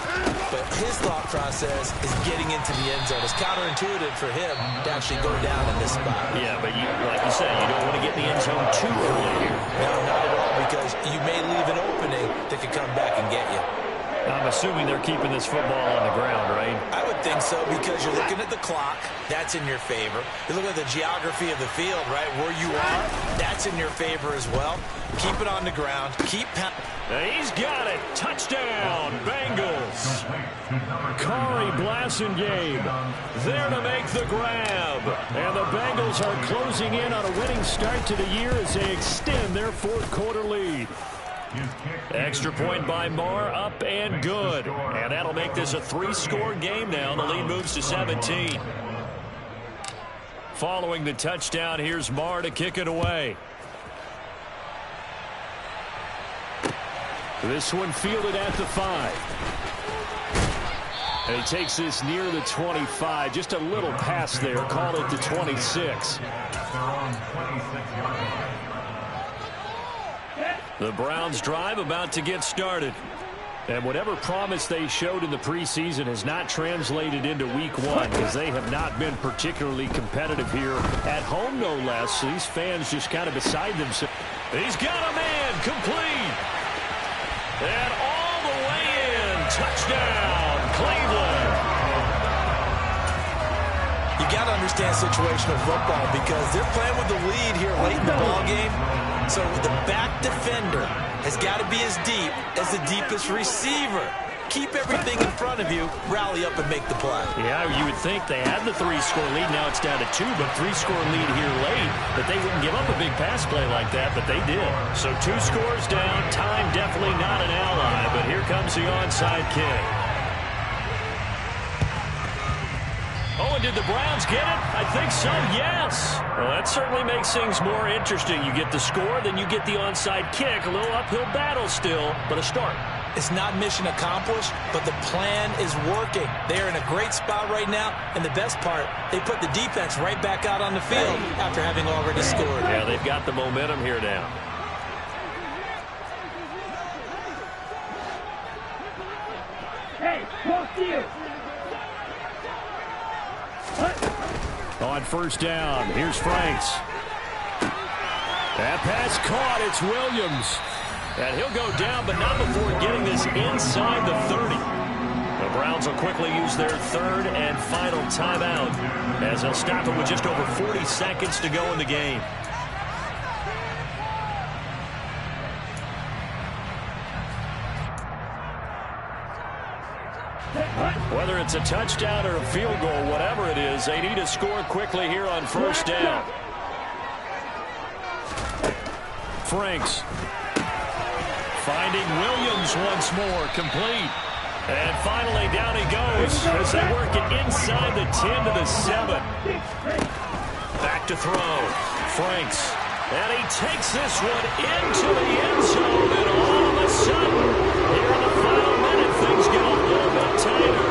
But his thought process is getting into the end zone. It's counterintuitive for him to actually go down in this spot. Yeah, but like you said, you don't want to get in the end zone too early here. No, not at all, because you may leave an opening that could come back and get you. I'm assuming they're keeping this football on the ground, right? I would think so because you're looking at the clock. That's in your favor. You look at the geography of the field, right? Where you are, that's in your favor as well. Keep it on the ground. Keep pounding. He's got it. Touchdown, Bengals. Corey Blasingame There to make the grab. And the Bengals are closing in on a winning start to the year as they extend their 4th quarter lead. Extra point by Marr, up and good. And that'll make this a 3-score game now. The lead moves to 17. Following the touchdown, here's Marr to kick it away. This one fielded at the 5. And he takes this near the 25. Just a little pass there. Call it the 26. The Browns drive about to get started. And whatever promise they showed in the preseason has not translated into week one, because they have not been particularly competitive here at home, no less. These fans just kind of beside themselves. He's got a man complete. And all the way in. Touchdown, Cleveland. You got to understand situational football because they're playing with the lead here late in the ball game. So the back defender has got to be as deep as the deepest receiver. Keep everything in front of you, rally up and make the play. Yeah, you would think they had the 3-score lead. Now it's down to 2, but 3-score lead here late, that they wouldn't give up a big pass play like that, but they did. So 2 scores down. Time definitely not an ally, but here comes the onside kick. Oh, and did the Browns get it? I think so, yes. Well, that certainly makes things more interesting. You get the score, then you get the onside kick. A little uphill battle still, but a start. It's not mission accomplished, but the plan is working. They're in a great spot right now, and the best part, they put the defense right back out on the field after having already scored. Yeah, they've got the momentum here now. Hey, close to you. On first down, here's Franks. That pass caught. It's Williams. And he'll go down, but not before getting this inside the 30. The Browns will quickly use their third and final timeout as they'll stop it with just over 40 seconds to go in the game. Whether it's a touchdown or a field goal, whatever it is, they need to score quickly here on first down. Franks finding Williams once more, complete. And finally down he goes as they work it inside the 10 to the 7. Back to throw. Franks. And he takes this one into the end zone. And all of a sudden, here in the final minute, things get a little bit tighter.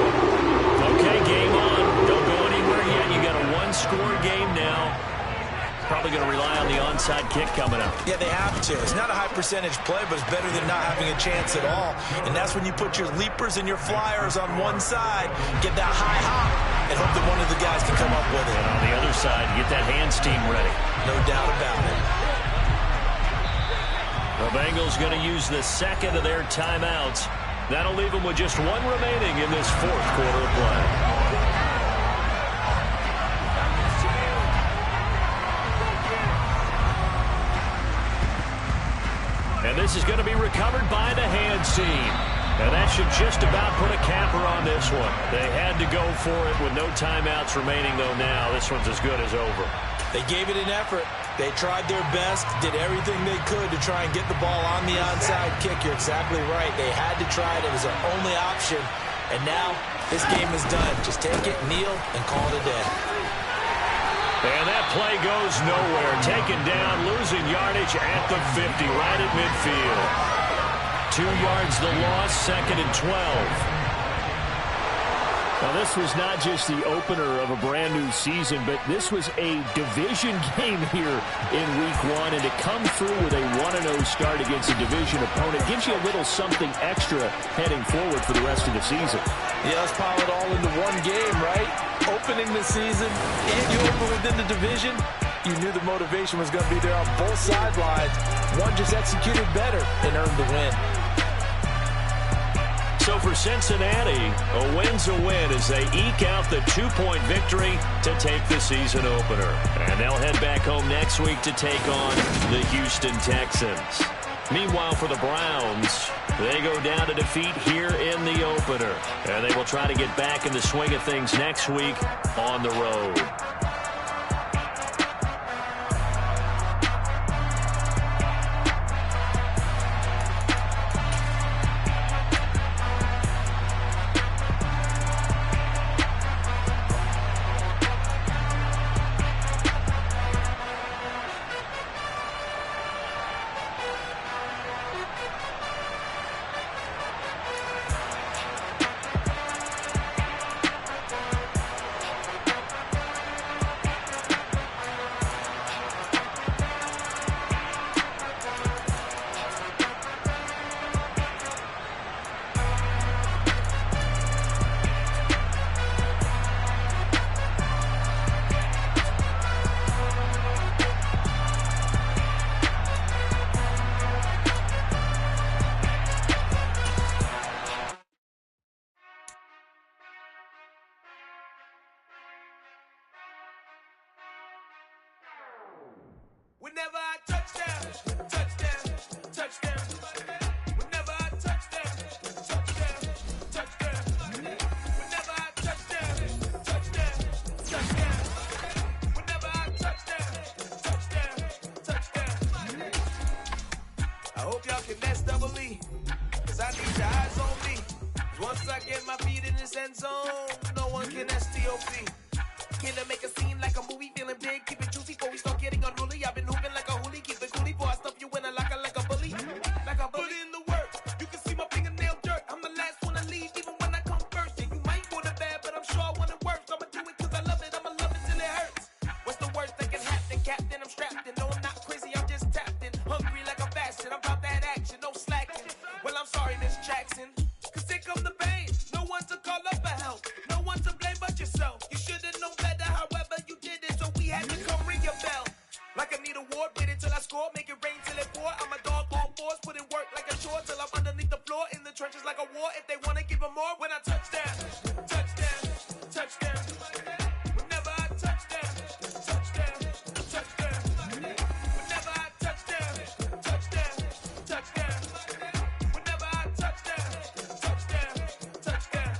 Okay, game on. Don't go anywhere yet. You got a one-score game now. Probably going to rely on the onside kick coming up. Yeah, they have to. It's not a high percentage play, but it's better than not having a chance at all. And that's when you put your leapers and your flyers on one side, get that high hop, and hope that one of the guys can come up with it. And on the other side, get that hands team ready. No doubt about it. The Bengals going to use the second of their timeouts. That'll leave them with just one remaining in this fourth quarter of play. And this is going to be recovered by the hands team. And that should just about put a capper on this one. They had to go for it with no timeouts remaining, though, now. This one's as good as over. They gave it an effort. They tried their best, did everything they could to try and get the ball on the onside kick. You're exactly right. They had to try it. It was their only option. And now this game is done. Just take it, kneel, and call it a day. And that play goes nowhere. Taken down, losing yardage at the 50, right at midfield. 2 yards the loss, 2nd and 12. Now, this was not just the opener of a brand-new season, but this was a division game here in Week 1, and to come through with a 1-0 start against a division opponent gives you a little something extra heading forward for the rest of the season. Yeah, let's pile it all into one game, right? Opening the season, and you open within the division, you knew the motivation was going to be there on both sidelines. One just executed better and earned the win. So for Cincinnati, a win's a win as they eke out the 2-point victory to take the season opener. And they'll head back home next week to take on the Houston Texans. Meanwhile, for the Browns, they go down to defeat here in the opener. And they will try to get back in the swing of things next week on the road. Whenever I touchdown, touchdown, touchdown. Whenever I touchdown, touchdown, touchdown. Whenever I touchdown, touchdown, touchdown. Whenever I touchdown, touchdown, touchdown. I hope y'all can nest double me, cause I need your eyes on me. Once I get my feet in this end zone, no one can STOP. Gonna make a scene like a movie, feeling big, keep it juicy before we start getting unruly. I've been hooping like a hoolie, keep it coolie before I stuff you in a locker like a bully. Like a bully. Put in the work, you can see my fingernail dirt. I'm the last one to leave, even when I come first. And you might want it bad, but I'm sure I want it worse. I'ma do it cause I love it, I'ma love it till it hurts. What's the worst that can happen, Captain? I'm strapped in, no I'm not crazy, I'm just tapped in. Hungry like I'm fasting, I'm about that action, no slacking. Well I'm sorry Miss Jackson, cause here come the pain. No one to call up for help, no one to blame but yourself. You should've known better, however you did it, so we had to come ring your bell. Like I need a ward, wait until I score, make it rain till it pour. I'm a dog on fours, put in work like a chore till I'm underneath the floor, in the trenches like a war. If they wanna give them more, when I touchdown, touchdown, touchdown. Whenever I touchdown, touchdown, touchdown. Whenever I touchdown, touchdown, touchdown. Whenever I touchdown, touchdown, touchdown.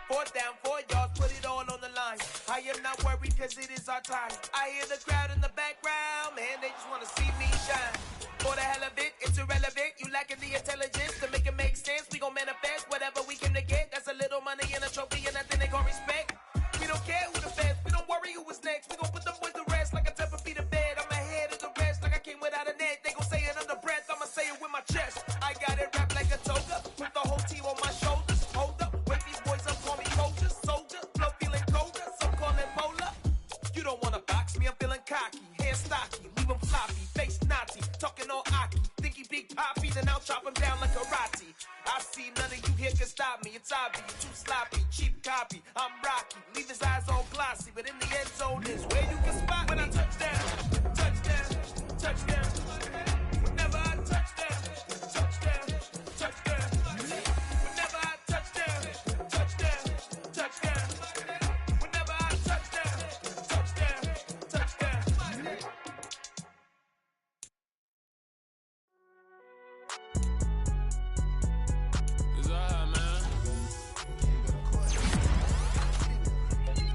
4th down, 4 yards, put it all on the line. I am not worried cause it is our time. I hear the crowd in the background, man, they just wanna see me shine. For the hell of it, it's irrelevant. You lacking the intelligence to make it make sense. We gon' manifest whatever we came to get. That's a little money and a trophy and nothing they gon' respect. We don't care who the best, we don't worry who was next. We gon' put them boys to rest like a 10 feet of bed. I'm ahead of the rest like I came without a net. They gon' say it under breath, I'ma say it with my chest. I got it wrapped like a toga, put the whole team on my shoulders. Hold up, wake these boys up, call me soldier, soldier. Flow feeling colder, some call it polar. You don't wanna box me, I'm feeling cocky. Hair stocky, leave him floppy, face naughty. Talking all aki, think he big poppy, then I'll chop him down like karate. I see none of you here can stop me. It's obvious, too sloppy, cheap copy. I'm rocky, leave his eyes all glossy, but in the end zone is where you can spot when I touchdown, touchdown, touchdown. Whenever I touchdown, touchdown, touchdown. Whenever I touchdown, touchdown, touchdown. Whenever I touchdown, touchdown, touchdown. It's alright, man.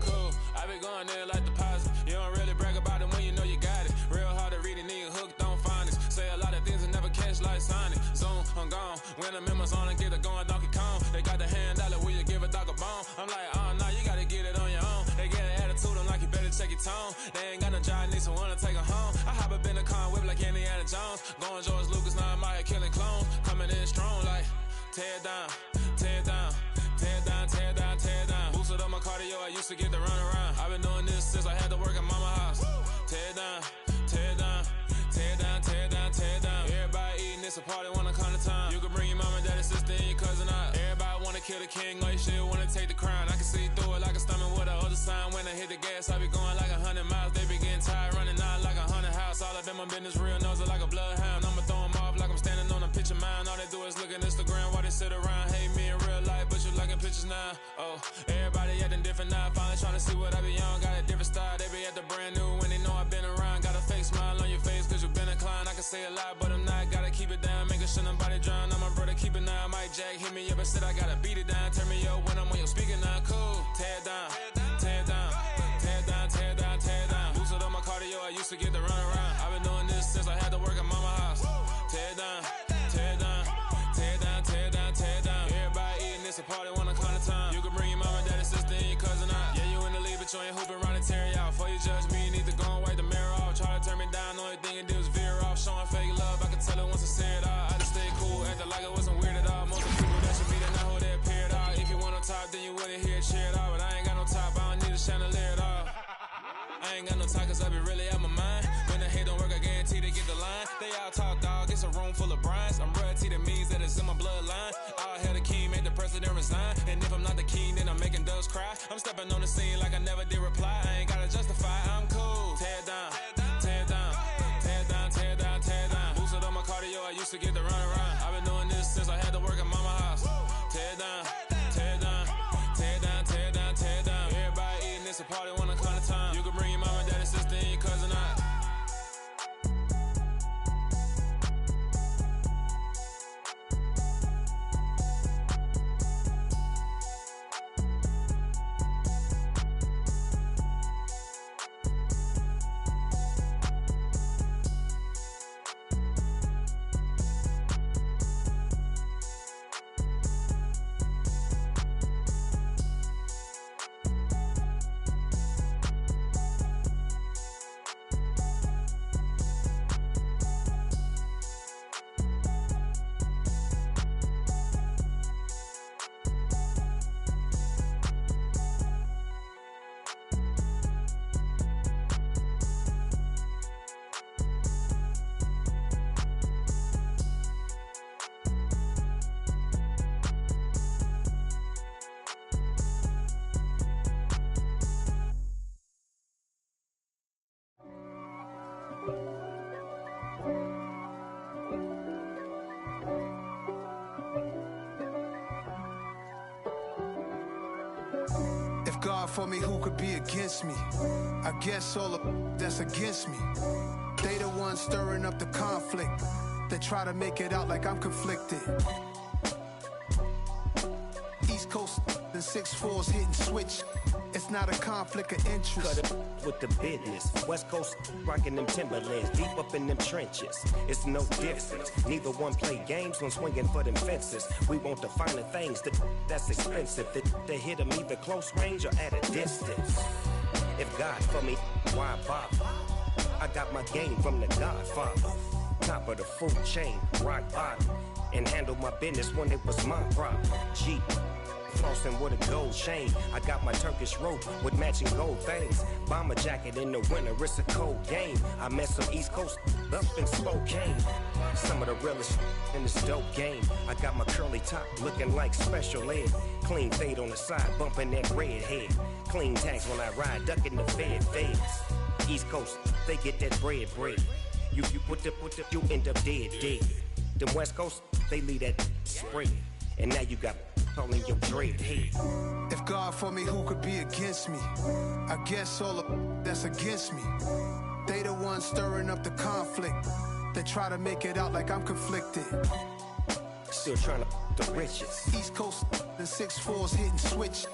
Cool. I be going there like deposit. You don't really brag about it when you know you got it. Real hard to read it, nigga hooked, don't find it. Say a lot of things and never catch like Sonic. Zoom, I'm gone. When the members on and get it going, Donkey Kong. They got the hand dollar, will you give a dog a bone? I'm like, oh, no, you gotta get it on your own. They get an attitude, I'm like, you better check your tone. They ain't got no job, need someone to take her home. I hop up in the car and whip like Indiana Jones. Going George Lucas, now I'm out here killing clones. Coming in strong like, tear down, tear down. Tear down, tear down, tear down. Boosted up my cardio, I used to get to run around. I've been doing this since I had to work at mama house. Tear down, tear down, tear down, tear down, tear down. Everybody eating, it's a party, wanna come to time. You can bring your mama, daddy, sister, and your cousin out. Everybody wanna kill the king, like shit, wanna take the crown. I can see through it like a stomach with a other sign. When I hit the gas, I be going like 100 miles. They be getting tired, running out like 100 house. All up in my business, real nose like a bloodhound. I'ma throw them off like I'm standing on a picture mound. All they do is look at Instagram while they sit around. Hate me in real life, but you liking pictures now. Oh, everybody acting different now. Finally trying to see what I be on. Got a different style, they be at the brand new when they know I've been around. Got a fake smile on your face cause you been inclined. I can say a lot, but I'm not. Gotta keep it down, making sure nobody drown. I'm my brother, keep it now. Mike Jack hit me up and said I gotta beat it down. Turn me up when I'm on your speaker now. Cool, tear down, tear down, tear down, tear down, tear down. Boosted up my cardio, I used to get to run around. I've been doing this since I had to work at mama house. Tear down, tear down, tear down, tear down, tear down. Everybody eating, it's a party, wanna come to time. You can bring your mama, daddy, sister, and your cousin out. Yeah, you in the league, but you ain't hooping around and tear out. Before you judge me, you need to go and wipe the mirror off. Try to turn me down, only thing you did was veer off. Showing fake love, I can tell it once I say it all. I just stay cool, acting like it wasn't weird at all. Most of the people that should be there, not hold that peer at all. If you want on top, then you wouldn't hear it cheer at all. But I ain't got no top, I don't need a chandelier at all. I ain't got no talk cause I be really out my mind. When the hate don't work, I guarantee they get the line. They all talk dog, it's a room full of brines. I'm royalty, that means that it's in my bloodline. All hail the king, made the president resign. And if I'm not the king, then I'm making doves cry. I'm stepping on the scene like I never did reply. I ain't gotta justify, I'm cool. Tear down, tear down, tear down, tear down, tear down. Boosted up my cardio, I used to get to run around. I've been doing this since I had to work at mama house. Tear down, tear down, tear down, tear down, tear down. Everybody eating, it's a party, wanna come to time. You can bring your mama, daddy, sister, and your cousin out. for me, who could be against me? I guess all of that's against me. They the ones stirring up the conflict. They try to make it out like I'm conflicted. East Coast and 6'4's hitting switch. It's not a conflict of interest. Cut it with the business. West Coast rocking them Timberlands, deep up in them trenches. It's no difference. Neither one play games when swinging for them fences. We want the finer things that's expensive. That hit them either close range or at a distance. If God for me, why bother? I got my game from the Godfather. Top of the food chain, rock bottom. And handle my business when it was my problem. G. Flossing with a gold chain. I got my Turkish rope with matching gold things. Bomber jacket in the winter, it's a cold game. I met some East Coast up in Spokane. Some of the realest in this dope game. I got my curly top looking like special ed. Clean fade on the side, bumping that red head. Clean tags when I ride, ducking the feds. East Coast, they get that bread. You you end up dead. Them West Coast, they leave that spread. And now you got calling your dread head. If God for me, who could be against me? I guess all of that's against me. They the ones stirring up the conflict. They try to make it out like I'm conflicted. Still trying to the riches. East Coast and 6'4's hitting switch.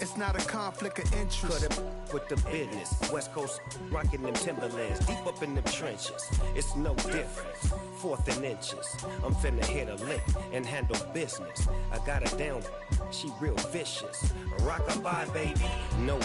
It's not a conflict of interest. Cut it with the business. West Coast rocking them Timberlands, deep up in them trenches. It's no difference. 4th and inches. I'm finna hit a lick and handle business. I got her down. She real vicious. Rock-a-bye, baby. No